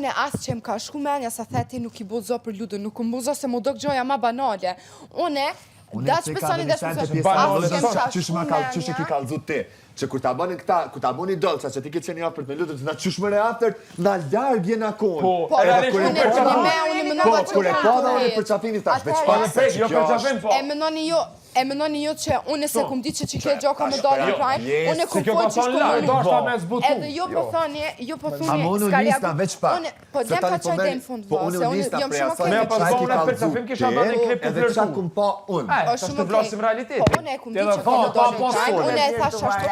Unë asë që më ka shku menja sa theti nuk i bozo për Ludën, nuk më bozo se më do gjoja ma banale. Unë da që pesoni dhe Qështë e ki kalzu ti? Që kur ta bëni këta, kur ta bëni dolça që ti ke qenë afërt me Ludën, na qysh më reaftër, na larg jena kon. Po, edhe kur unë e pa unë për çafimin tash, veç pa jo për çafim po. E menoni jo që unë se kum ditë që kjo gjoka më dalë në prime, unë kum po që shkoj edhe jo po thoni, s'ka reaguar. Po dem ka çoj deri në fund vë, se unë jam shumë Me pas unë për çafim kisha dhënë klip të edhe çka kum pa unë. Është shumë vlasim realitet. Po unë e kum ditë që do dalë në prime, unë e thash ashtu,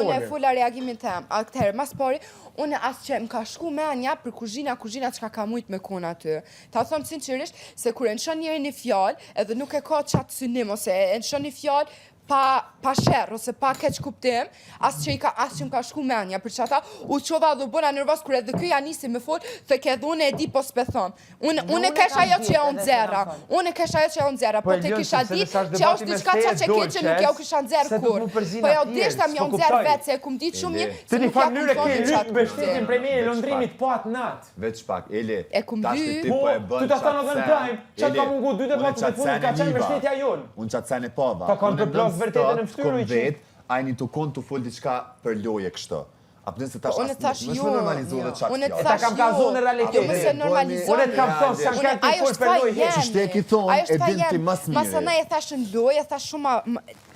unë e fula reagimin tim. Atëherë mas pari unë asë që më ka shku menja për kuzhina çka ka mujt me kon aty. Ta thom sinqerisht se kur e nshon njëri një fjalë edhe nuk e ka qatë synim ose e nshon një fjalë pa sherr ose pa keq kuptim, asë që më ka shku menja për që ata u qova dhe u bëna nervos kur edhe kjo ja nisi me fol, thë ke dhe unë e di po s'pe thon. Unë kesh ajo që ja unë zera. Unë kesh ajo që ja unë zera, po te kisha dit që është diçka qa që keqe nuk ja u kisha nxerr kur. Po ja u dishta më ja unë zerë vetë se e kum ditë shumë mirë. Të një farë njëre ke lypë bështetin prej mirë Londrimit po atë natë. Veç pak, Eli, e kum dy. Tu ta thënë edhe në prime, qatë ka mungu 2 debatë të fundit ka qenë bështetja jonë. Unë qatë sen e pova. Ta kanë të plot vërtetën në ftyrë i që. Ajni të konë të full diçka për loje kështu. Apëtën se unë tash jo. Unë ta kam kazu në realitet. Unë të kam thonë s'kan kanë të full për loje. Që shte e ki thonë e din ti mas mire. Masana e thash në loje, thash shumë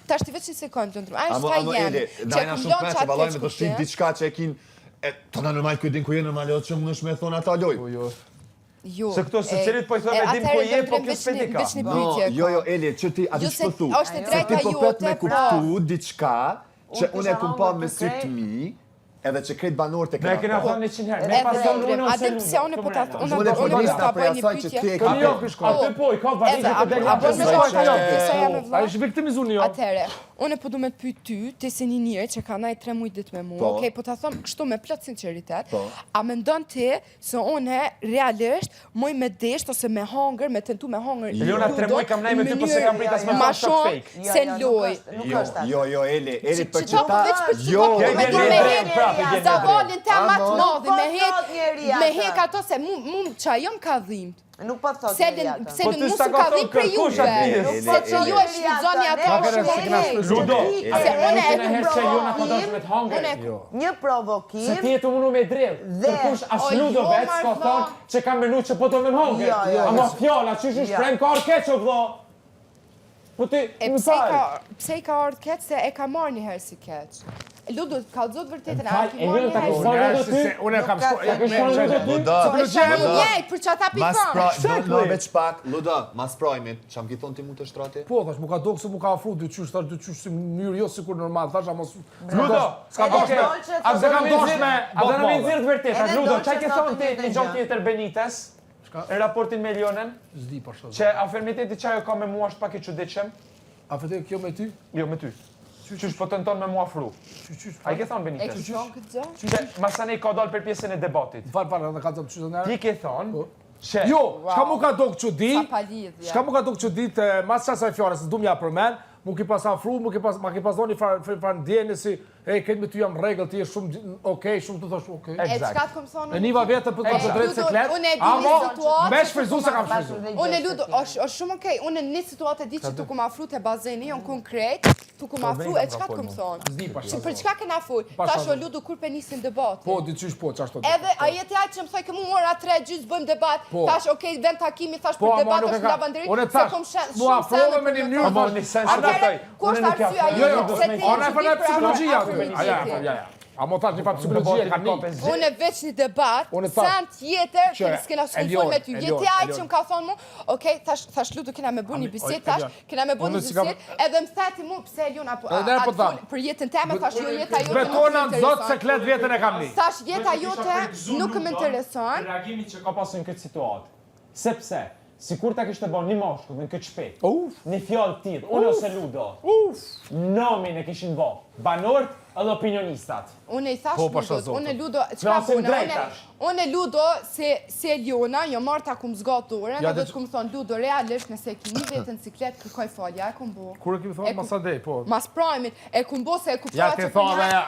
tash ti veç një sekundë të ndrymë. Ajo shta jenë. Që e shumë me që balojme të shqip diçka që e kin të në normal këtë din ku je normal, që më nësh me thonë ata lojë. Se këto se cilit po i thonë e dim ku je, po kjo s'peti ka. Jo, Eli, që ti a di shpëthu. Se ti po pet me kuptu diçka që unë e kum pa me sytë mi, edhe që krejt banor të këna. Ne kena thonë 100 herë, ne pas thonë unë ose ludo. Pse unë po ta unë po ta bëj një pyetje. Jo, atë po, i ka valizë të delja. Apo me shkoj ai është viktimizun jo. Atëre, unë po du me të pyet ty, ti si një njerëz që ka ndaj 3 muaj ditë me mua, okay, po ta them kështu me plot sinqeritet, a mendon ti se unë realisht muj me desht ose me hangër, me tentu me hangër. Eliona 3 muaj kam ndaj me ty po se kam pritas me ma shumë se loj. Jo, Eli për çita. Zavolin të amat madhi, me hek ato se mu qa jom ka dhimt. Nuk po thot Pse mu s'u ka dhimt për juve, se që ju e shvizoni ato shumë. Ludo, se unë e një provokim. Se ti e të munu me drejt, tërkush as Ludo vetë s'ka thonë që kam menu që po të me mhongë. Ama fjalla, që është shprejnë ka orë keq o vdo. Pse i ka orë keq se e ka marrë një herë si keq. Ludo, ka dzot vërtetën, a ki marrë një herë. Unë e kam Ludo, për që ata pikon. Ludo, veç pak, Ludo, mas projmit, që am ki thonë ti mu të shtrati? Po, thash, mu ka dokë se mu ka afru, dyqysh si mënyrë jo si kur normal, thash, ama... Ludo, s'ka doshme, a dhe kam me nëzirë të vërtetat, Ludo, qaj ke thonë ti një gjohë tjetër Benites, në raportin me Lionën, që afirmiteti qaj ka me mua është pak i qëdiqem? Afirmiteti kjo me ty? Jo, me ty. Qysh po tenton me mua afru? A i ke thonë Benites? E këson këtë gjë? Që masane i ka dalë për pjesën e debatit. Farë, edhe ka të qysh të nërë? Ti ke thonë që... Jo, shka mu ka dokë që di, Sa palidhja. shka mu ka dokë që di të mas qasaj fjare, se du mja për men, mu ki pas afru, ma ki pas do një farë ndjeni si, këtë me ty jam regl, ti e shumë okej, shumë të thosh okej. E qka të këmë thonë? E niva vete për të drejtë seklet, me shfrizu se kam shfrizu. Unë e Ludo, është shumë okej, unë në një situatë e di që tu këmë afru të bazeni, jonë konkret, tu këmë afru, e qka të këmë thonë? Që për qka kënë afru? Tash o Ludo, kur për nisin debat? Po, diqysh po, qashtu. Edhe, a jeti ajtë që më thoj këmu mora 3 gjysë bëjmë debat, tash okej, vend takimi, tash për debat është nga banderit, se kom shumë A mo thash një fa psikologjia ka një. Unë e veç një debat, sen tjetër, që s'kena s'kullon me ty. Jeti ajtë që më ka thonë mu, okej, thash Ludo, kena me bu një bisit, tash, kena me bu një bisit, edhe më theti mu, pse Eliona, për jetën teme, thash jo jeta jote nuk më Betona në zotë se klet vjetën e kam një. Thash jeta jote nuk më intereson. Reagimi që ka pasu në këtë situatë, sepse, si kur ta kishte bon një moshku në këtë shpet, një fjallë tjilë, unë ose Ludo, nomin e kishin bo, banorët edhe opinionistat. Unë i thash Ludo, unë Ludo se Eliona, jo marrë ta kum zgatë orën, edhe të kum thonë Ludo realisht nëse kini vetën ciklet, kërkoj falja, e kum bo. Kur e kemi thonë masadej, po? Mas primit, e kum bo se e kuptoha që përnja.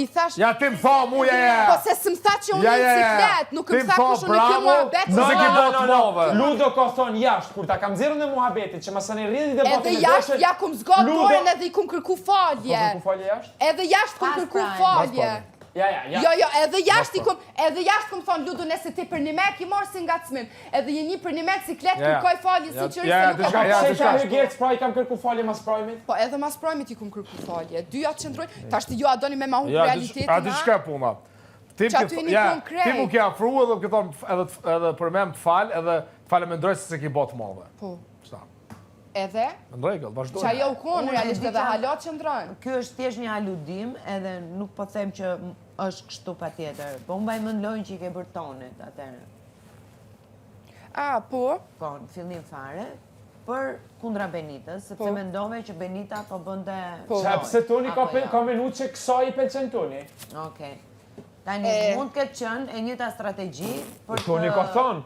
I thash... Ja ti më tha muja e... Po se së më tha që unë i ciklet, nuk më tha kush unë i kjo muhabet. Nëse ki botë move. Ludo ka thonë jashtë, kur ta kam zirën e muhabetit, që masë në rridi debatin edhe jashtë, ja kum zgatë orën edhe i kum kërku falje. Edhe jashtë kum kërku falje. Jo, edhe jashtë kum thonë Ludo nëse ti për një mek i morë si ngacmim. Edhe jeni për një mek ciklet kërkoj falje si qërë se nuk e Se ka Hygjertë pra i kam kërku falje mas primit? Po edhe mas primit i kum kërku falje. Dyja të qëndroj, ta shtë ju a doni me ma hu realitetin. A di shka puna? Ti mu ke afru edhe për me më të falë edhe të falë me ndrojë se ki botë move. Po. Edhe? Në regull, vazhdojnë. Qa jo u konë realisht edhe halat që ndrojnë. Kjo është thjesht një aludim edhe nuk po them që është kështu pa tjetër. Po mbaj më ndlojnë që i ke bërë tonit atërë. Po? Po, në fillim fare, për kundra Benitës, sepse mendove që Benita po bënde... Qa pëse Toni ka menu që kësa i pelqen Toni? Okej. Tani, mund këtë qënë e njëta strategji për të... Toni ka thonë?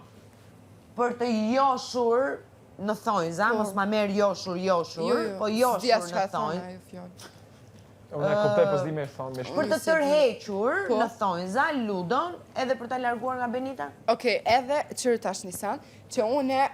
Për të joshur në thonjza, mos ma merë joshur, po joshur në thonjza. Unë e kuptoj pas di me thonë me shkërë. Për të tërhequr në thonjza, Ludon, edhe për të larguar nga Benita? Okej, edhe qërë tash nisan, që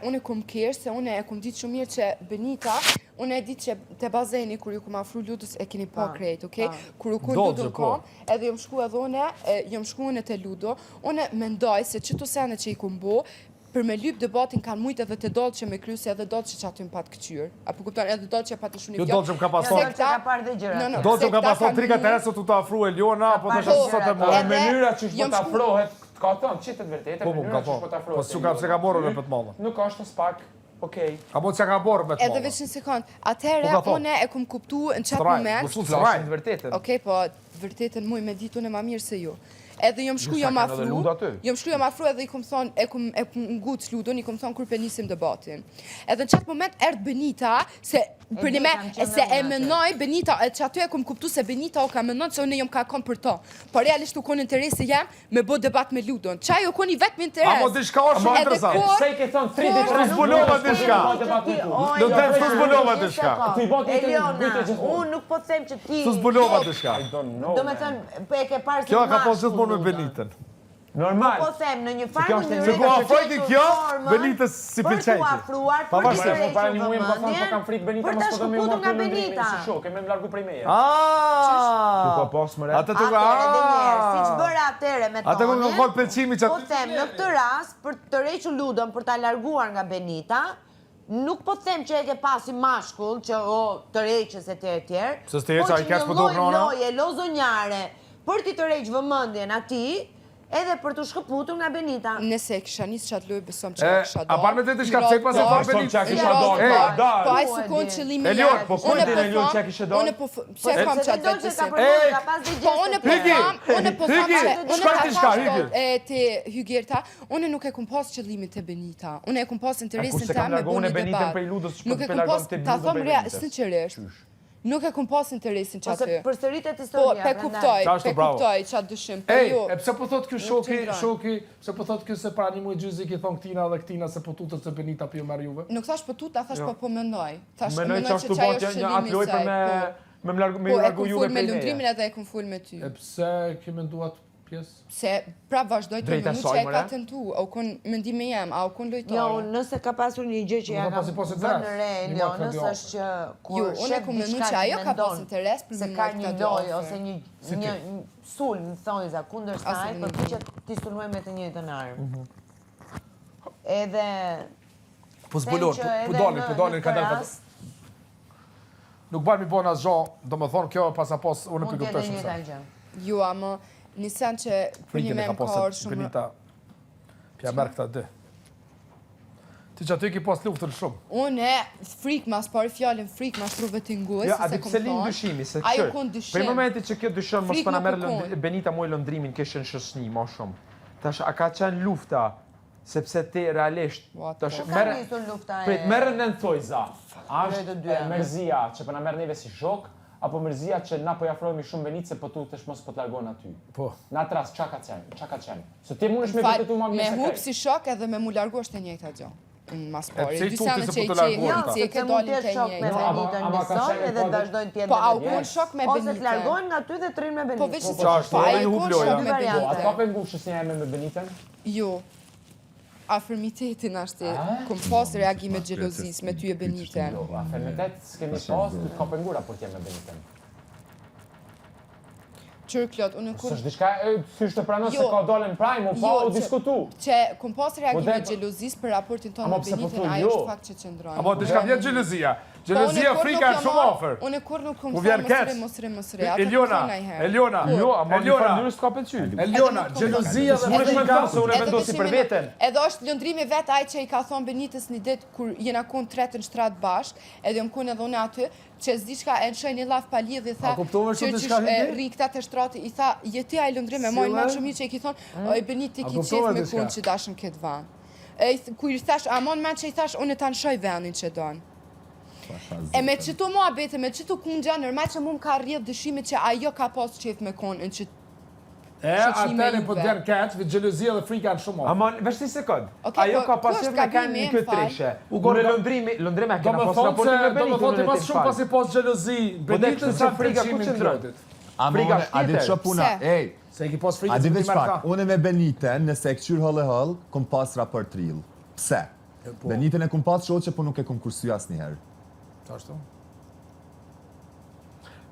une kum kërë, se une e kum ditë shumë mirë që Benita, une e ditë që të bazeni, kur ju kum afru Ludus, e keni po krejt, okej? Kur u kun Ludon kom, edhe jom shku edhe jom shku une të Ludo, une mendoj se qëto sene që i kum bo, për me lyp debatin kanë mujtë edhe të dollë që me kryse edhe dollë që aty më patë këqyrë. Apo kupton edhe dollë që patë shumë një fjallë. Jo dollë që më ka pason. Dollë që ka parë dhe gjëra. Dollë që më ka pason 3 kateresë të afru Eliona, apo të shështë sot e morë. Mënyra që shpo t'afrohet, ka thonë, qitë të vërtetë, mënyra që shpo t'afrohet. Po që ka morë në për të madhe. Nuk është në spak, okej. A mund që ka morë me të madhe. Edhe veç një sekund, atëhere une e kum kuptu në qatë moment. Okej, po vërtetën muj me ditu në ma mirë se ju. Edhe jom shku jom afru edhe i kum thonë, e kum nguc Ludon, i kum thonë kur për nisim debatin. Edhe në qatë moment erdë Benita, se për një me, se e menoj Benita, që aty e kum kuptu se Benita o ka menoj që unë jom ka kon për to. Por realisht u konë interesi jem me bo debat me Ludon. Qaj u konë i vetë me interes. Amo dishka o shumë interesant. Se i ke thonë 3 Su zbulova dishka. Do të su zbulova dishka. Eliona, unë nuk po them që ti... Su zbulova dishka. Do me thënë, e ke parë si Kjo ka po gjithmonë me Benitën. Normal. Po them, në një farë mënyrë... Se ku afrojti kjo, Benitës si Për pëlqejti. t'u afruar, për t'i rejqë vëmëndje, për të shkëputur nga Benita. Si shokë, me më largu prej meje. Aaa! Nuk po posë më re. Atere dhe njerë, si që bërë atere me Ate ku tonin, në kohë pëlqimi që... po them, në këtë rast, për të reqë Ludon, për t'a larguar nga Benita, nuk po them që e ke pasi mashkull, që të reqës e tjerë, Se s'te reqa, i kesh për do krona? Po që një loje, lozonjare, për ti të reqë vëmëndjen ati, edhe për të shkëputur nga Benita. Nëse e kisha njës qatë lojë, besom që e kisha do. A par me të të shka cek pas e farë Benita? Po a i su konë që limi Elion, po kujtë në Elion që e kishe do? Une po që e kam qatë vetë Se Po une po tham të Hygjerta, une nuk e kum pas qëllimin të Benita. Une e kum pas interesin të me bu një debat. Nuk e kum pas, ta thom rea, sinqerisht. Nuk e kum pas interesin që aty. Për sëritet Po, historia. pe kuptoj qatë dyshim. Ej, e pse po thot kjo shoki, pse po thot kjo se pra një mujë gjyzi ki thon këtina dhe këtina se po tutët se Benita pjo merë juve? Nuk thash po tuta, thash po mendoj. Menoj që ashtu bot një atë loj për me largu juve me prej lundrimin meje. edhe e kum full me ty. E pse ke menduat pjesë? Se prap vazhdoj të Drejta menu saj, që e more? ka tentu, au kon mendime jem, au kon Jo, lojtare. nëse ka pasur një gjë që ja Nuk ka ka pasi pas vënë interes. re Një Elionës matë është që Jo, kur unë shef ku menu diçka që ajo ka pas mendon interes për se me ka marrë një këta dy lojë ofre. ose një sulm në thonjza kundër saj, një përpiqet ti sulmoj me të njëjtën armë. Edhe Po zbulon, po dalin ka dalë. Nuk bën mi bon as gjo, do më thonë kjo pas apos unë mund për të jetë kuptoj një shumë se. gjë. Jo, ama nisan që për një Frikën e me ka më karë posë shumë... Benita. Pja merë këta dy. Ti që aty ki pas luftën shumë. Une, frikë mas pari fjallin, frikë mas truve t'ingoj, Ja, se a se di kom pse linë thonë. dyshimi, se Ajo qërë. kon dyshim. Për momenti që kjo dyshon, mos Frikë për na nuk merë u kon. Benita muj lëndrimin kishën shëshni, ma shumë. Tash, a ka qenë lufta, sepse ti realisht... Tash, Ka nisur lufta e... Prit, merën në në thojza. Të dyja. Merzia, që për na merë neve si shok, apo mërzia që na po jafrohemi shumë Benitë se po tutesh mos po të largon aty? Po. Në atë rast, qa ka qenë? Se ti mundesh me vërtetu ma Me mirë se hup kaj. si shok edhe me mu largu është e njëjta gjë. Në maspori. pse i Dy tuti sene se që po i të largohen qenë, ta? si e ke dalin të shok me njëjta. Benitën ama ka njësoj qenë edhe po- vazhdojnë tjetë Po, me a u Benitën. kon shok me Ose të Benitën. largohen nga ty dhe të rinë me Po Benitën. veç se Qartë, po, a edhe i ju kon vloja. shok me A të Benitën. ka pengushës një eme me Benitën? Jo. Afirmitetin ashtë, kom pas reagime xhelozis me ty e Benitën. Jo, afirmitet s'kemi pas, të ka pengur raport me Benitën. Qërë Klot, unë kur... S'është diçka, thysh të pranon se Jo. ka dalën prime, po u diskutu. Që kom pas reagime dhe- xhelozis për raportin tonë Ama me pse po Benitën, thuj, ai jo? është fakt që qëndron. Apo diçka vjen xhelozia. Po, Xhelozia frika është shumë afër. Unë kur nuk kom Po vjen keq. mos re. Eliona, Jo, ama një Eliona, farë s'ka pëlqy. Eliona, xhelozia dhe S'mundesh me frika. thënë se unë e vendosi për veten. Edhe është lëndrimi vet ai që i ka thonë Benitës një ditë kur jena kon tretën shtrat bashk, edhe jam kon edhe unë aty, që s'diçka e nshoj një llaf pa lidhje, tha. A kuptove që diçka e hije? rri këta të shtrati, i tha, jeti ai lëndrim e mojnë më shumë që i ki thonë, oj Beniti ki kuptove qef me diçka? kon që dashën këtë van. Kur i thash, a mon men që i thash, unë ta nshoj vendin që don. E me qëto mua bete, me qëto kundja, nërmaj që mu më ka rrjedh dëshimit që ajo ka pas qef me kon, në që Atëri po të vjen keq, vi xhelozia dhe frika janë shumë afër. Ama vesh një sekond. Okej, Ajo po, ka kjo pasur është me kanë gabimi, një këtë m'fal. treshe. U Unë ka- lëndrimi e Do kena më pas thonë raportin se, me do më Benitën. thonë ti pas shumë pasi pas xhelozi, Benitën sa frika ku pëlqimin qëndron? Klotit. Frika A di tjetër. që puna? Se? Ej, Se i ki pas a frikën di se veç ti marka. pak, unë me Benitën, nëse e këqyr hëllë, kom pas raport trill. Pse? Benitën e kom pas shoqe, po nuk e kom kursy asnjëherë. Ashtu.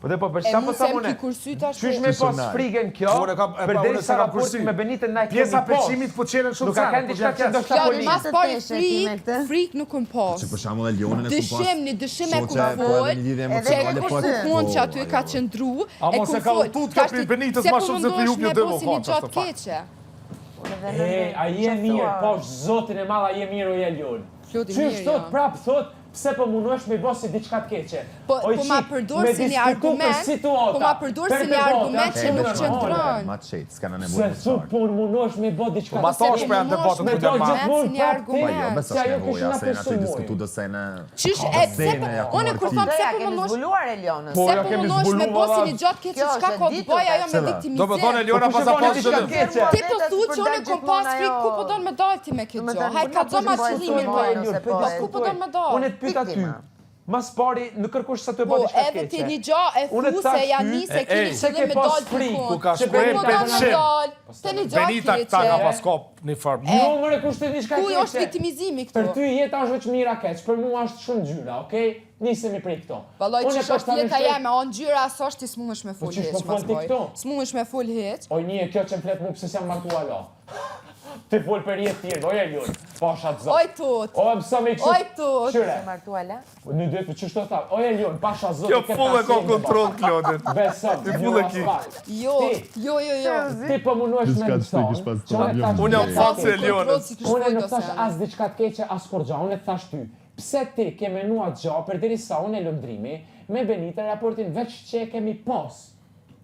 Po dhe po për E sa mu po se sa më mune. ki kursy tash. Qysh me pas Personal. frikën kjo, Unë kam- e pa, për unë deri s'e sa kam raport kursy. me Benitën na e kemi Pjesa pas. pëlqimit po qelen shumë Nuk ka sana, kanë po diçka vjen që keq. do shta Ja, polinë. mas pari Të teshe me këtë. frik nuk kom pas. Që për shembull e Lionën e kom pas. Dëshim, një dëshim e shoqe, kom po fol, edhe një lidhje që emocionale, e po ku po, kon që aty ajo. ka qëndru, A mos e ka utut kjo pri Benitës ma shumë se pri ju pjo dëmë një fakt, gjatë është fakt. keqe. E, a je mirë, po zotin e madh, a je mirë o je Lion. Klodi Qysh mirë, thot jo. prap thot, pse po mundohesh me bë si diçka të keqe. Po Oj, ma qik, përdor me si një diskutu argument, për situata, po ma përdor si për një debate, argument që janë nuk shumë qëndron. normale. Ma qejtë, s'ka në Se nevojë me su qartë. po mundohesh me bë diçka Po ma të thash keqe. për janë debatën Me ku do dërma. gjithmonë Si një prap argument. Po jo, ti, besë që është ajo nevoja, kishë na se na të presuar. diskutu do se në... Qysh Ka e pse zene, ja, unë kur kumorti. thom Doja pse po kemi mundosh zbuluar Elionës. Po, se ja po kemi mundosh me zbuluar, bosi valla. një gjatë keqe Kjo çka është ka të ditur, bëj ajo me se da. viktimizim. Do më thonë Eliona Po, pas kush e a pas bën diçka xhelozi. keqe? Ti po thu që unë kom pas frik, ku po don me dalë ti me këtë Më gjë? thënë, Hajt ka po, xoma po, qëllimin po, tonë. ose Po ku po don me dalë? Unë të pyet aty. Viktima. Mas pari, në kërkosh sa të bëj Po diçka të edhe ti keqe. një gjë e Unë thu thash se ja ty, nisë ej, keni se qëllim ke me pas dalë frikë, dikun. ku ka Që shpreh po don me penqim. dalë, te një gjatë Benita keqe. këta ka pas kop një farë. Jo, më kushte diçka Ku keqe. është viktimizimi Për këtu? ty jeta është veç mira keq, për mua është shumë gjyra, okay? Nisemi prej këto. Vallai Unë që pas është jeta tani jeme, o ngjyra as është ti s'mundesh me fol Po çish hiç po fol mas ti pari. këto? S'mundesh me fol hiç. Oj një kjo që më flet mu pse s'jam martuar la. Ti fol për jetë tjerë, oje Lion. Pasha të zot. Oj tut. O mëso me kështu. Oj tut. Qyre. Martuala? Në dytë çu shto tha. Oje Lion, pasha zot. Kjo full e ka kontroll Klodin. Besoj. Ti full e ki. Jo, jo. Ti po munohesh me Diçka të frikësh pas thonë. të Unë jam fan se Elionës. Unë nuk thash as diçka të keqe, as kur gjë. Unë thash ty. Pse ti ke menuar gjë përderisa unë e lëndrimi me Benita raportin veç që e kemi pas.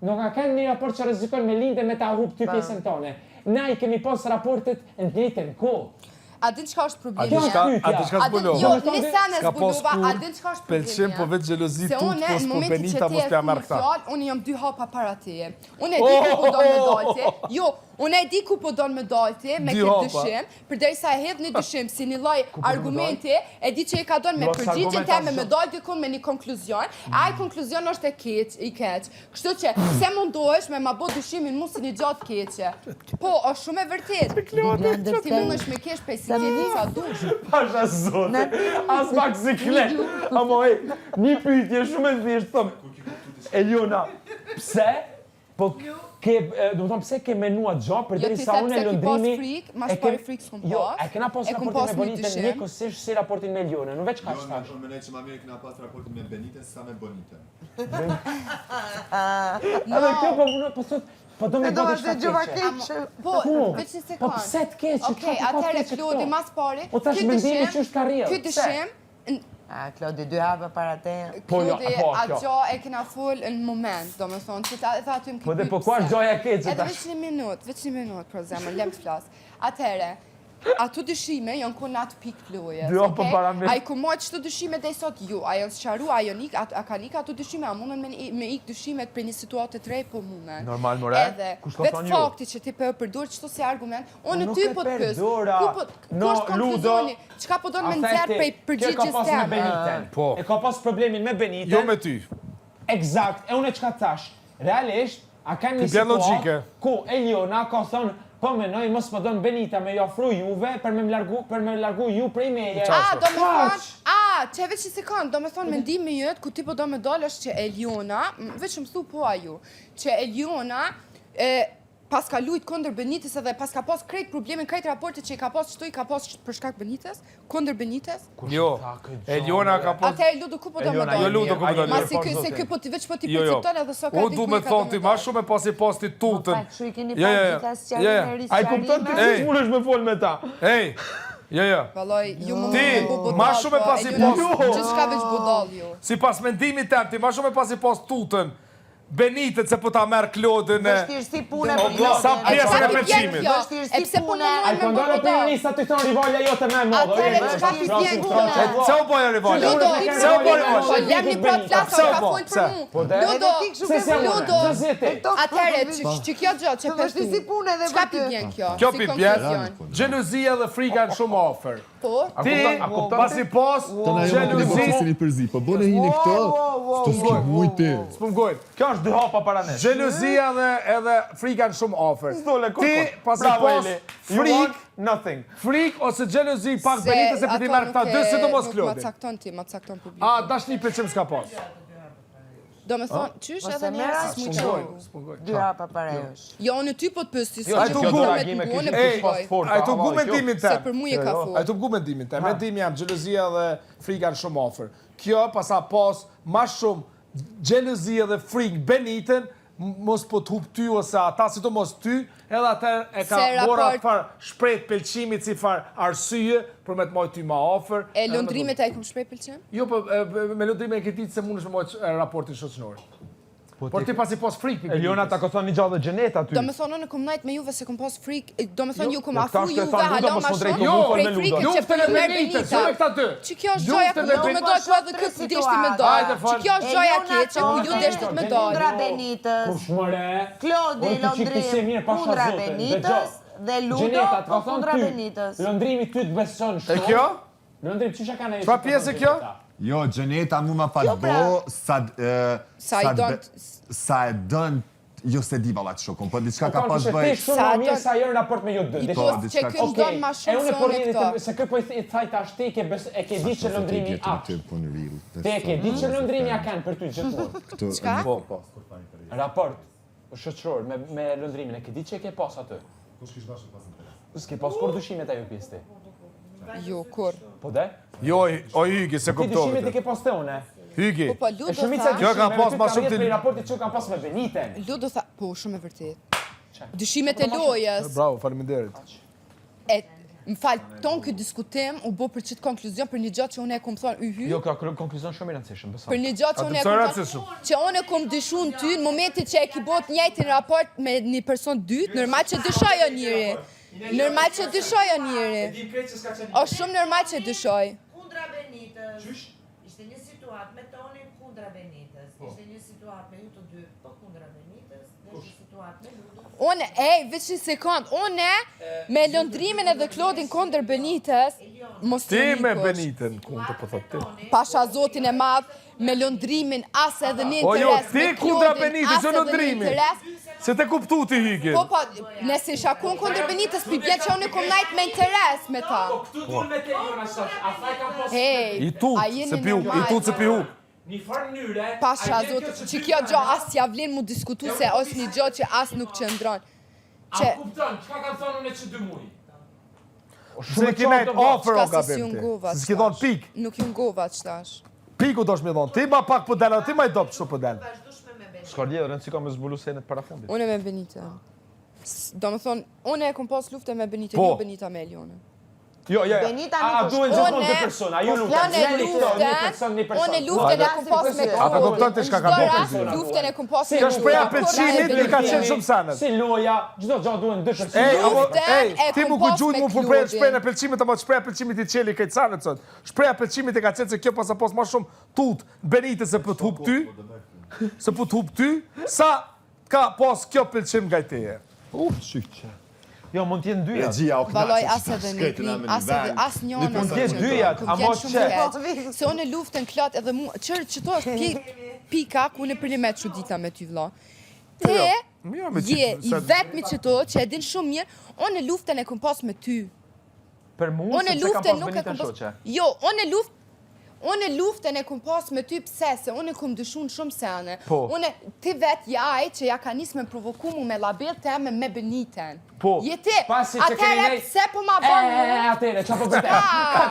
Nuk ka kanë një raport që rrezikon me lindje me ta hub ty pjesën tonë. Na i kemi pas raportet në të njëjtën kohë. A din çka është problemi? Kjo është pyetja. A di çka A din, zbulova? jo, Do me thonë, një sene s'ka pas zbulova, a kur din çka është Pëlqim po problemi? vetë xhelozi Se tut unë, pos në po momentin Benita që ti mos e t'ja thu merr një këta. fjalë, unë jam dy hapa para teje. Unë e di ku po don me dalti. Jo, unë e di ku po don me dalti me Dy këtë hapa. dyshim, përderisa e hedh një dyshim si një lloj argumenti, e di që e ka don me Jo, përgjigjen s'argument teme as me gjë. dalë dikun me një konkluzion. Ai konkluzion është i keq. Kështu që se mundohesh me ma bë dyshimin mu si një gjatë keqe. Po, është shumë e vërtet. Ti mundesh me kesh pej si ti sa dush. Pasha zot. As pak siklet. Amo e, një pyetje shumë e thjeshtë thëm. Eliona, pse? Po ke, do të them pse ke menuar gjë Jo, ti përderisa the unë pse ki pas lëndrimi. frik, mas pari frik s'kom pas. Jo, e kena pas E kom raportin pas me një Bonitën dyshim. njëkohësisht si raportin me Elionën, nuk veç kaq tash. Unë mendoj që ma mirë kena pas raportin me Benitën sa me Bonitën. Edhe kjo po thot, po do me Do bë të diçka gjova keqe. keqe. Po, Ku? veç një Po sekond. pse të keqe? Okej, Çfarë ka atëherë keqe Klodi këto? mas pari. O thash ky mendimi dyshim- që është ka rrjedh. Ky dyshim, A, Klodi, dy hapa para te. Po, jo, Klodi, po, atë kjo. gjë e kena fol në moment, do me thonë, që tha aty më Po dhe po ku është gjoja e keqe Edhe tash? veç një minut, për zemër, lem të flas. Atëherë, ato dyshime janë konë atë pikë flojes. Dy onë për para me. A i ku mojtë qëto dyshime dhe i sot ju, a janë sqaru, a janë ik, a kanë ik ato dyshime, a mundën me ik dyshimet për një situatë të re, po mundën. Normal, more. Edhe, Kush ka vetë thonë ju? fakti që ti përdor qëto si argument, unë Nuk ty e po të pës. përdora. Ku është konkluzioni? Çka po donë me nxjerr prej përgjigjes teme? Po. E ka pas problemin me Beniten. Jo me ty. Eksakt, e unë e qka thash. Realisht, a ka një bjen logjike. situatë ku Eliona ka thonë, po menoj mos më don Benita me ju ofru juve për me largu ju prej meje. Do me thonë, që veç një sekund, do me thonë mendimi jëtë, ku ti po do me dollë është që Eliona, veç më thu po aju, që Eliona pas ka lujt kondër Benitës edhe pas ka pas krejt problemin, krejt raportet që i ka pas qëtu, i ka pas për shkak Benitës, kondër Benitës. Jo, Eliona ka pas... Atëherë Ludo ku po do me dollë? Jo, Ludo ku po do me Masi se kjo po ti veç po ti përcipton edhe so ka unë du me thonë ti ma shumë e pas i pas ti tutën. Kështu i keni pas gjitha sqarime, A i kupton ti si smulesh me fol me ta? Ej, jo. Valoj, ju më Ti, më budal. ma shumë e pas i pas... Gjithka veç budal ju. Si pas mendimit tem, ti ma shumë e pas i pas tutën. Benitët se po ta merë Klodin e... Vështirësi pune O, për sa Klodin. pjesën e Çfarë përqimit. vjen kjo? Vështirësi E pse po pune. më A i kondonë opinionista të thonë rivalja jote me modë. Atëherë çka ti vjen pune? Se u boja rivalja? Ludo, Se u boja po rivalja? lem një prap flasë, Pse u ka bo? folë Pse? për mu. Ludo, Se se Ludo, Ludo. atëherë që kjo gjë që Vështirësi pestu. pune edhe Çka për pi ty. vjen kjo? Kjo Si pi konkluzion? Gjeluzia dhe frika në shumë ofër. Po, Ti, pasi pas, gjeluzi... i përzi, po bone hini këto, të s'ki mujti. Spungojnë. Kjo është dy hapa para nesh. Gjeluzia dhe edhe frika në shumë ofër. Stole, Ti, pasi pas, nothing. frik ose gjeluzi pak Benitës se pëti merë këta dy, si të mos Ma Klodin. cakton ti, ma cakton publik. A, dashni për qëmë s'ka pas. Do me thonë, qysh edhe një merra, rasë smuqë. Spungojnë. Dy hapa parejosh. Jo, në ty po të pësti, Jo, sa që që kjo po të doragime me të kishte në Ej, përshkoj. a i të gu mendimin Se tem. për mu je ka fu. A i të gu mendimin tem. Mendimi jam gjeluzia dhe frika në shumë ofër. Kjo pasa pas ma shumë gjeluzia dhe frik Benitën, mos po të hup ty ose ata, si të mos ty, edhe atër e ka Se bora raport- far shpret pëlqimit si far arsye për me të mojt ty ma ofër. E lëndrimet e kum shprej pëlqen? Jo, po me lëndrime e këtit se mund është me mojt raportin shoqënor. Por ti pasi pas frik për Eliona ta ka thonë një gjallë dhe gjenet aty. Do me thonë, unë kom najt me juve se kom pas frik, do me thonë ju kom këta afru është e juve, thonë, Ludo, hala mos ma më drejto, shumë, mu fol me prej Ludo. frikit që Luftën për e merë Benitës, Benita. jo me këta dy. Që kjo është gjoja ku Luftën e ju me Benitës. dojtë edhe ku të deshti me dojtë. Hajde, fal. Që kjo është gjoja keqe ku ju deshtit me Kundra dojtë. Benitës, Kushmëre. Klodi Londrim kundra Benitës dhe Ludo po kundra Benitës. Londrimi ty të beson shumë. E kjo? Londrim, çisha kanë Çfarë pjesë e kjo? Jo, Gjeneta mu ma fat bo, sa e dën, jo se di valla të shokon, po diçka ka pas bëj. Ti shumë më mirë sa ajo në raport me ju dy. I post që kjo më donë ma shumë se unë e këto. Se kjo po i thaj tash ti e ke di që Londrimi aq. Ti e ke di që Londrimi ja kanë për ty gjithmonë. Çka? Raport shoqëror me Londrimin e ke di që e ke pas aty. S'ke pas kur dyshimet ajo pjesë ti. Jo, kur. Po de? Jo, o Hygi, se Ti dyshimet e kuptove. ke pas te une. Hygi, Po E Ludo shumica tha, Kjo ka pas ma shumë të të- raportit që kanë pas me Beniten. Ludo tha, po shumë e vërtet. Dyshimet e lojës, bravo, faleminderit. e më fal, ton ky diskutim u bë për çit konkluzion për një gjë që unë e kam thonë yhy. Jo, ka konkluzion shumë i rëndësishëm, beso. Për një gjë që unë e pse kam rastishëm? thonë, që unë e kam dyshuar ty në momentin që e ki bot njëjtin raport me një person dytë, normal që dyshojo njëri. Normal që dyshojo njëri. Është shumë normal që dyshoj. Kundra Benitës. Ishte një situatë me tonin kundra Benitës. Ishte një situatë me ju të dy, po kundra Benitës, dhe ishte situatë me Ludo. Unë, veç një sekund, unë me lëndrimin edhe Klodin kondër Benitës, mos Ti të me nikush. Benitën, kundë po thot ti. Pasha zotin e madh, me lëndrimin as edhe një O, interes. jo, ti me kundra Klodin, Benitës, as jo edhe një lëndrimin. interes. Se te kuptu ti Hygi. Po, nëse isha kun kundër Benitës, pi bje që unë kom najt me interes me ta. Këtu dul me te Eliona sot, a thaj kam pas Hej, I tut, a jeni se pi hu, i normal? tut se pi hu. një farë mënyre. Pasha zot, që kjo gjë as ja vlen mu diskutu se është një gjë që as nuk qëndron. Që, kupton, çka kanë thonë unë që 2 muaj? Se ki najt offer o Shka se si gabim unë ti. ngova Se s'ki thonë pik. nuk ju ngova që tash. Piku do shme thonë. Ti ma pak po delë, ti ma i dopë që po delë. Vazhdueshme me Benitës. S'ka lidhje, rëndësi ka me zbulu senet para fundit. Unë me Benita. Do me thonë, unë e kom pas lufte me Benita, Po. jo Benita me Elionën. Jo, Benita a nuk duhen gjithmonë dy persona, ju lutem. Unë luftën e kom pas me Ata kupton të shka ka Çdo bërë. rast, luftën e kom pas me Kjo shpreha pëlqimit i ka qenë shumë sanet. Si loja, çdo gjë duhen dy persona. Ti mu ku gjujt mu përprej shpreha e pëlqimit, ama shpreha e pëlqimit i qeli këtë sanet sot. Shpreha e pëlqimit e ka qenë se kjo pas apos ma shumë tut Benitës se për t'hup ty, se për t'hup ty, sa ka pas kjo pëlqim nga i teje. Jo, mund t'jenë dyja. Regjia o Valoj knaqë. as edhe në krim, as njënë Mund t'jenë dyja, ama se unë luftën klot edhe mu, qëto është pika ku në përlimet që dita me ty vla. Te je i vetmi qëto që e din shumë mirë, unë luftën e kom pas me ty. Për mua, Unë sepse kam luftën pas nuk e Benitën kom pas. shoqe. Jo, unë luftën e kom pas me ty pse, se unë kom dëshun shumë sene. Po. Unë ti vet jaj që ja ka nis me provoku mu me label teme me Benitën. Po. Je ti, Pasi që keni atëre nej... pse po ma bërë Atere, qa po bëte?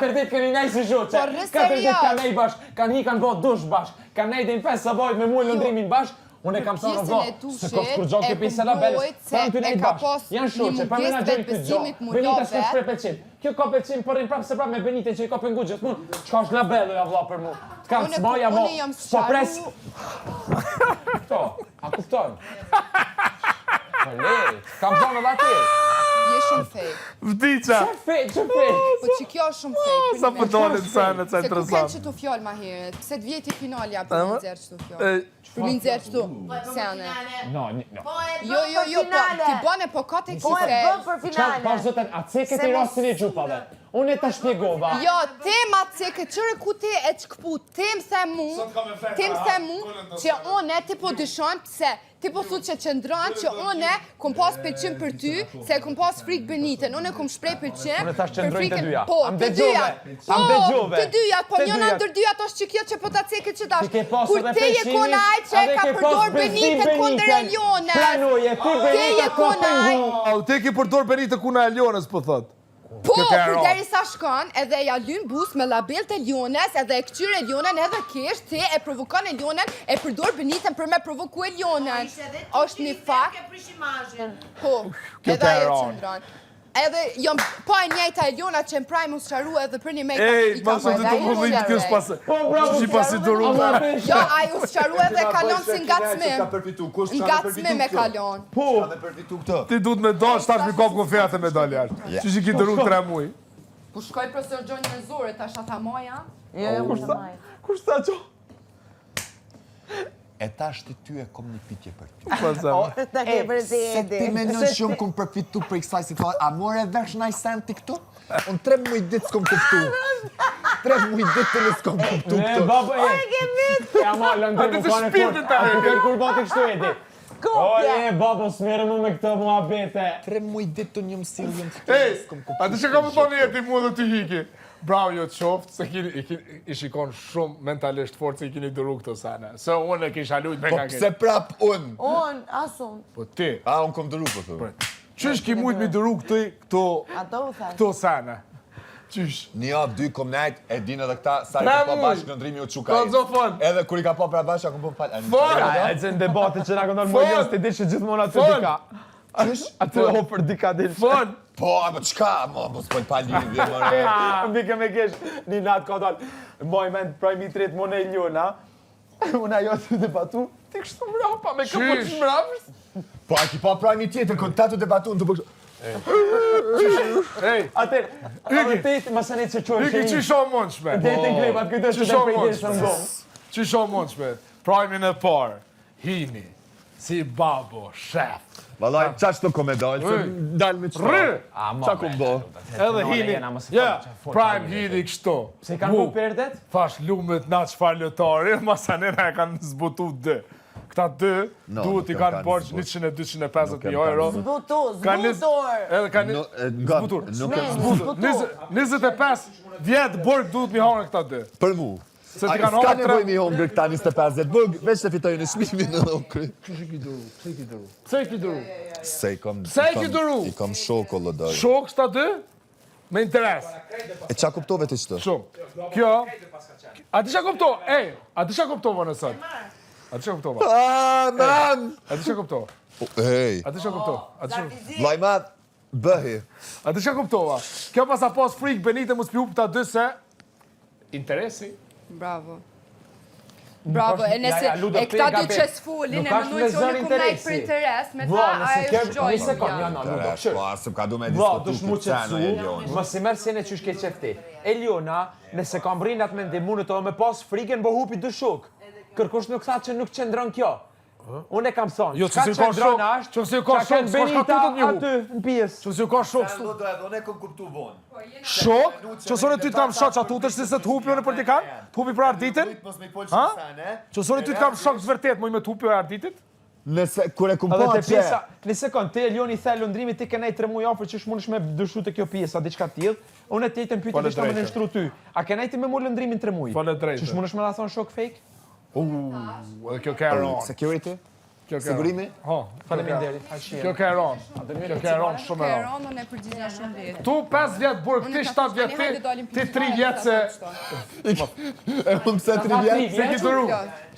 4 dit keni nej si shoqe. Po, rrë 4 dit serios. ka nej bashk, kanë hi kanë bërë dush bashk, kanë nej dhe në 5 sabajt me muaj lëndrimin bashk. Unë e kam sa në vlo, se ko kur gjohë ke pisa labelës, pra në ty nejtë bashkë. Janë shoqe, pa me në gjëri këtë gjohë. Benita s'ka shprej pëlqim. Kjo ka pëlqim përrin prapë se prapë me Benitën që i ka pëngu gjithmonë. Qka është labelë ja vla për mu? T'kam s'maja mo, s'po pres. Këto, a kuptojnë? Për lej, kam zonë dhe atë. Je shumë fake. Vdiqa! Që fej? Po që kjo është shumë fake. Sa përdolin sanet, sa Se ku kënë interesant. që të fjallë ma herët, pse të vjeti finalja për një nxerë që të fjallë. Për një nxerë që të sene. No. Jo, po, ti bane po ka të Po e kise. bë për Pa finale. zoten, a ceket i rastin e gjupave. Unë e ta shpjegova. Jo, tema ceke, qërë ku ti e qkëpu, tim se mu, që une ti po dyshon pëse, ti po thu që qëndran që une kom pas pëlqim për ty, se kom pas frikë Benitën, une kom shprej pëlqim. Unë tash qëndrojnë të dyja. Po, Am të dëgjove. dyja. Am dëgjove. Të dyja, po Të njëna dyja. ndër dyja është që kjo që po ta ceke që tash. Ti ke pas Kur edhe ti je pëlqimin, konaj që e edhe ka ke pas përdor bezim Benitën kundër Benitën. Elionës. Planoje, ti Ti je Benita ka konaj. pengu. Te ki përdor Benitën kuna e Lionës, po thot. Po, Kjo ka për ra. deri sa shkon, edhe ja lyn bus me label të Elionës, edhe e këqyre Elionën edhe kesh, ti e provokon Elionën, e përdor Benitën për me provoku Elionën. Është një fakt, po, Kjo edhe ka ajo ra. qëndron. Edhe jam po e njëjta Eliona që në praj mu sqaru edhe për një mejta Ej, i ka ma sot të marrë. të mëllit kjo s'pasë. bravo, Që pasi të rruga. Jo, ajo sqaru edhe kalon si ngacmim. Ka përfitu, kush ka Ngacmim e kalon. Ka me përfitu këtë. Ti duhet me do, shtash mi kopë konfete me do ljarë. Që që ki të rrugë 3 muj. Po shkoj profesor Gjonjë në zore, tash ata moja. Kur sta qo? E tash të ty e kom një pitje për ty. Po zema. Ta ke për si Se ti Edi. me në shumë kom përfitu për i kësaj situatë, a more vesh naj sen të këtu? Unë 3 muj ditë s'kom kuptu. 3 muj ditë të në s'kom kuptu Ne, këtu. baba, e. Ja, ma, lëndër më kone shpirtin ta A heki. të kur bati kështu Edi. Oje, babo, s'merë mu me këto muhabete. 3 muj ditë të një mësillën të këtu Ej, s'kom kuptu. a të që ka më thonë jeti mu dhe ty hiki? Bravo jo të qoftë, se i shikon shumë mentalisht fort se i kini dëru këto sene. Se unë e kisha lujt me Po nga pse prap unë? Asun. Po ti, A, unë kom dëru për të. qysh ki mujt mi dëru Ato u thash. këto sene? Qysh? Një javë, 2 kom nejt, e din edhe këta, sa i 3 ka pa muj. bashkë në ndrimi u quka Ka zo fon. Edhe kur i ka pa pra bashkë, ako bëm falë. Fon! E që në debate që na këndon Fon! Mojos, ti di që gjithmonë aty Fon! dika. Aty hopër dika din. Fon! Po, a më qka, mo s'pojnë pa lidhje, more. Mbike me kesh, një natë ka dalë. Mbaj mend praj mitrit më në Iljona. Unë ajo të debatu, ti kështu mrapa me këpër Qysh? që mrapës. Po, a ki pa pra një tjetër, kënë tatu debatu në të bërë. Ej, Atër, vërtet, masane që qojnë Iki që shoh mundshme. Detin klepat këtë që Qisho dhe pejtë mundshme. së ndonë. Që shoh mundshme. Primin e parë, hini, si babo, shef. Valaj, qa që të kome dalë, se dalë me qëta. Rrë! Qa ku bo? Edhe hini, ja, prime hini kështu. Se i kanë bu perdet? Thash lumet na qfar lëtari, masanera e kanë zbutu 2. Këta 2 No, duhet i nuk kanë kanë borç zbut. 100-250 Nuk euro. Zbutur. Edhe kanë No, nga- zbutur. nuk e- Zbutur. 25 vjet burg duhet mi hanë këta 2. Për mu. Se A ti kanë s'ka hanë nevoj 3. mi hongër këta 25 burg, veç të fitojnë në shmimin në në kry. Pse i ki duru? Se i kom... Pse i ki duru? I kom shoko lëdoj. Shok këta 2? Me interes. E qa kuptove të qëtë? Shumë. Kjo, a ti qa kupto? Ej, a ti qa kuptova në sot? A ti qa kuptova? A, man! A ti qa kuptova? Hej, A ti qa kuptova? A ti qa kuptova? vlaj madh, Bëhi. A të që kuptova? Kjo pas a pas frikë Benite mu s'pi ta dy se interesi. Bravo. Bravo, e nëse e këta dy që s'fullin, e mënujnë që unë kum najtë për interes, me ta a e shgjojnë. Një sekund, Ludo, kështu. Asë ka du me Vla, diskutu dush mu këtë cena, qëtësu, Eliona. më si mërë sene që shke qefti. Eliona, nëse kam brinat me ndimunit o me pas frikën bo hupi dë shuk. Kërkush nuk tha që nuk qëndron kjo. Unë e kam thonë, Jo, që si ka shok, që si ka shok, s'ka shkatutët një aty në pjesë. Që si ka shok, Do edhe unë e kom kuptu vonë. shok, që sone ty të kam shok që atutësh si se të hupi unë për t'i kanë, të hupi për arditin, ha? Që sone ty të kam shok të vërtet, moj me të hupi për arditit? Nëse, kur e kum Edhe pa te që... pjesa, një sekund, te Elioni the lundrimit ti kenaj 3 muaj afër që shmunësh me dëshu të kjo pjesa, diçka tillë. Unë te jetën pyetje diçka më nështru ty. A kenaj ti me mu lundrimin 3 muaj? Fale drejtë. Që shmunësh me la thon shok fake? Edhe kjo ka eron. Security? Kjo ka Sigurimi? Ha, Faleminderit. kjo ka eron. Kjo ka eron shumë eron. Keron, unë e përgjigja shumë letë. Tu 5 vjetë burg, ti 7 vjetë ti 3 vjetë se... E unë pse 3 vjetë? Se ki duru.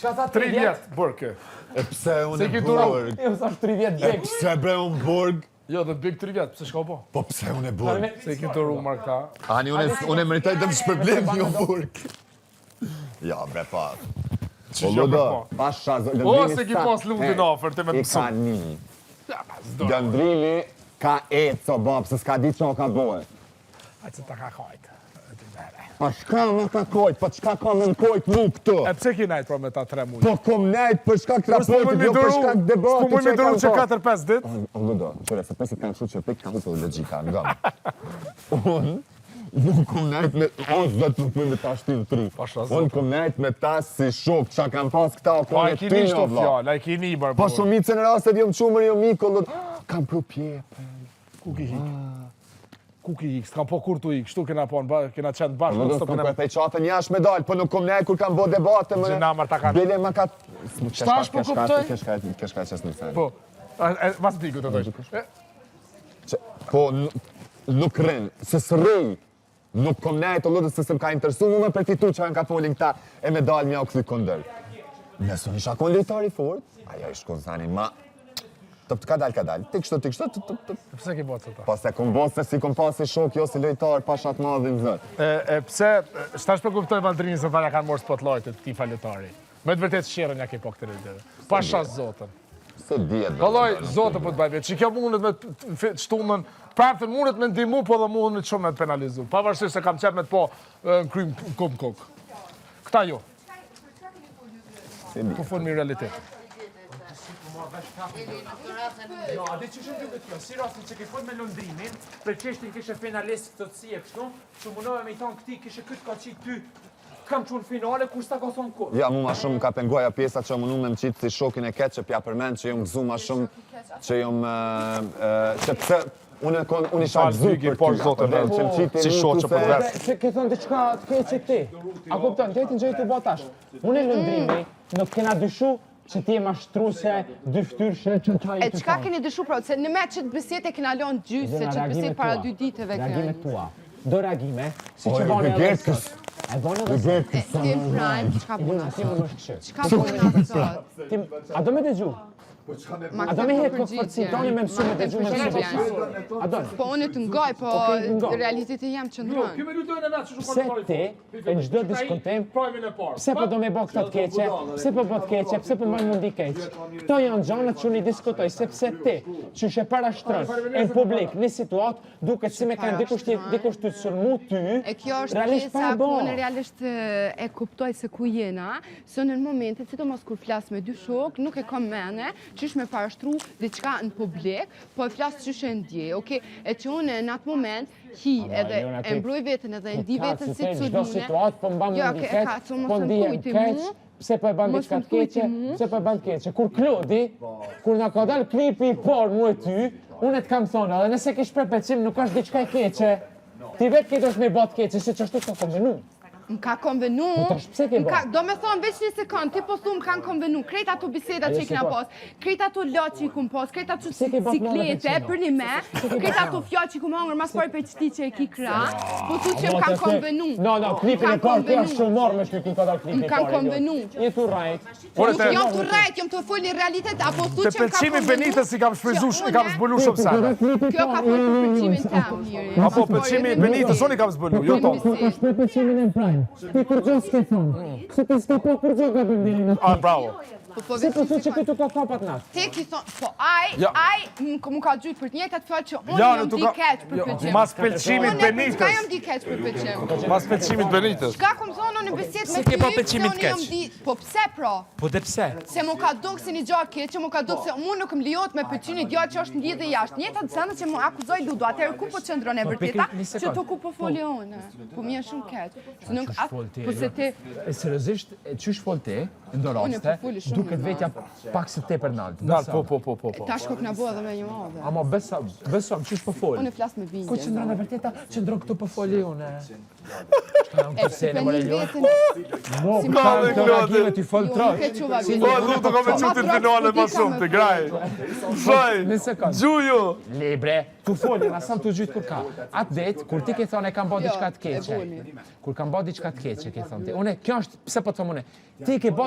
Çka tha 3 vjetë burg kë. E pse unë Se ki e duru. burg? Jo, thash 3 vjet E bek. pse bre unë burg? Jo, dhe big 3 vjetë, pse shka po? Po pse unë e burg? Se ki duru marrë këta. Ani, unë e meritoj të më shpërblim një burg. Ja, bre pa. Që O që Ludo, po? pasha, O, se ki pas lundin ofër, te me të I ka mësum. një. Gëndrili ka eco, bab, se s'ka di që ka bëhe. A që ta ka kajtë. Pa shka me ta kojt, pa qka ka me në kojt mu këtu? E pse ki najtë pra me ta 3 mujë? Po kom nejt për shka këta pojtë, jo për shka këtë debati S'po mujë me duru që 4-5 dit? O Ludo, qëre, se pesit kanë shu që pek ka hupo dhe logjika, nga. Unë nuk kom nejt me... Unë zëtë nuk me ta shtin tri. Unë kom nejt me ta si shok, qa kam pas këta o Po, a kone i kini ty shto o vla. fjallë, a i kini barë. Po shumicën e rastet jom qumër, jom miko, Ludo. Kam pru pjepe. Ku ki hik? Ku ki hik? S'kam po kur tu hik, shtu kena po, kena qenë bashkë. Ludo, s'kom kërpej qatën jash me dalë, po nuk kom nejt kur kam bo debate më... Që na marrë ta kanë. Bile ma ka... Shtash po kuptoj? Keshka qes në sen. Po, mas t'i këtë të dojsh. Po, nuk rrin, se s'rrin. Nuk kom nejt o Ludo se se m'ka interesu mu me për titu që ka folin këta e me dalë mja u këthi kondër. Nësë unë isha konditari fort, ajo i shkon thani, ma... Të ka dalë, ti kështu, Pse ki botë të ta? pas e kom bos se si kom pas si shok, jo si lojtar, pashat madhin zët. E pse, shtash për kuptoj Valdrini se tanja kanë morë spotlightet ti faletari. Me të vërtet shirën ja ki po këtë rritëve. Pasha zotën. Se djetë. Kalloj, zotë po të bajbe, që kjo mundet me shtunën, prapëtën mundet me ndimu, po dhe mundet shumë me të penalizu. Pavarësisht se kam qep me të po në krym kok. Këta jo. Po fund mi realitetin. Jo, a di që shumë të kjo, si rastin që ke fund me lundrimin, për qeshtin kishe finalist këtë si e kështu, që munove me i thonë këti kishe këtë ka qitë ty, kam qunë finale, kur s'ta ka thonë kur. Ja, mu ma shumë ka pengoja pjesa që mu me më qitë si shokin e ketë që pja përmen që jom gëzu ma shumë, që jom... që pse... Unë isha gëzu për ty, që më qitë si shoqë për vetë. Se ke thonë diçka të keqe ti. A kupton, të jetin gjëjtë të botash. Unë e lundrimi, nuk kena dyshu që ti e mashtruse, dy ftyrshë që qaj E qka keni dëshu pra, se në me qëtë beset e kena lonë gjysë, se qëtë beset para 2 ditëve Reagime kënë. tua. Do reagime, si që Oj, bane edhe Begerkës. sot. E bane edhe sot. Tim prime, qka puna Ti më sot? është këshirë. Qka puna sot? A do me dëgju? Ma A do me këtë hetë këfërcin toni me mësu me dëgju me mësu? A do? Po unë të ngoj, po ngoj. realiteti jam që ndronë. Pse ti, e në gjdo diskutim, pse po do me bo këta të keqe, pse po bo të keqe, pse po maj mundi keqe. Këto janë gjanët që unë i diskutoj, sepse ti, që shë parashtron e në publik një situatë, duke si me kanë dikush të sulmu ty, E kjo është realisht pjesa pa ku bo. unë realisht e kuptoj se ku jena, se në momentet, sidomos kur flas me dy shok, nuk e kam mene, qysh me parashtru diçka në publik, po e flas qysh e ndje, oke? E që unë në atë moment, edhe e mbroj vetën edhe e ndi vetën si të Çdo sulmune. situatë po mban Jo, mundi ka, keq, co mos po më ndihem kujti keq, mu. pse po e ban Mos diçka më të kujti keqe, mu. pse po e ban keqe. Kur Klodi, kur na ka dal klipi i parë mu e ty, unë të kam thonë, edhe nëse kish përpecim nuk është diçka e keqe. Ti vetë ke dosh me bot keqe, se çashtu ka kombinu. Më ka konvenu, do me thonë veç një sekund, ti po thumë kanë konvenu, krejt ato biseda që i kina pos, krejt ato lot që i kun pos, krejt ato ciklete për një me, krejt ato fjallë që i kun hongër, mas pari për qëti që e ki kra, po tu që më kanë konvenu. No, klipin e parë të është shumë marrë me shkikun ka dalë klipin e parë. Më kanë konvenu. Je tu rajt. Jam të rajt, jam të full një realitet, apo tu që më ka konvenu. Të pëlqimi Benitës i kam shfryzush, i kam zbulu shumë sana. Kjo ka full për pëlqimin tem, njëri. Apo pëlqimi Benitës, unë i kam zbulu, jo tonë. Për pëlqimin e prajnë. Ti kur gjë s'ke thonë. Kështu ti s'ke po kur gjë ka bëndinën. Bravo. Si po që këtu ka kapat natë. Te ki thonë, po aj më ka gjytë për të njëjtat fjallë që unë jam di keq për pëlqim. Mas pëlqimit Benitës. Ka jam di keq për pëlqim. Mas pëlqimit Benitës. Shka kom thonë në besit me ke pa ty, pëlqimit se unë jam keq? di, po pse pra? Po dhe pse? Se mu ka duk si një gjakë keq, që mu ka duk se mu nuk më liot me pëlqim një gjakë që është në lidhe jashtë. Njëtat sene që mu akuzoj Ludo, atëherë ku po qëndron e vërteta, që tu ku po foli one. Po mi është shumë keq. Se nuk po se ti Seriozisht, çysh fol ti, ndoraste, duket vetja pak se tepër nalt. Po. tash kok na bëu edhe me një madhe. Ama beso, çysh po fol? Unë flas me bindje. Ku qëndron e vërteta, qëndron këtu po foli unë. E se më vetën. No, ka të reagime ti fol troj. Po, Ludo ka me qëtë në finale ma shumë të graj. Shaj, Gjuju. Libre, tu foli, na sam tu gjyt kur ka. Atë det, kur ti ke thonë e kam bë diçka të keqe. Kur kam bë diçka të keqe, ke thonë ti. Unë kjo është pse po të them unë. Ti ke bë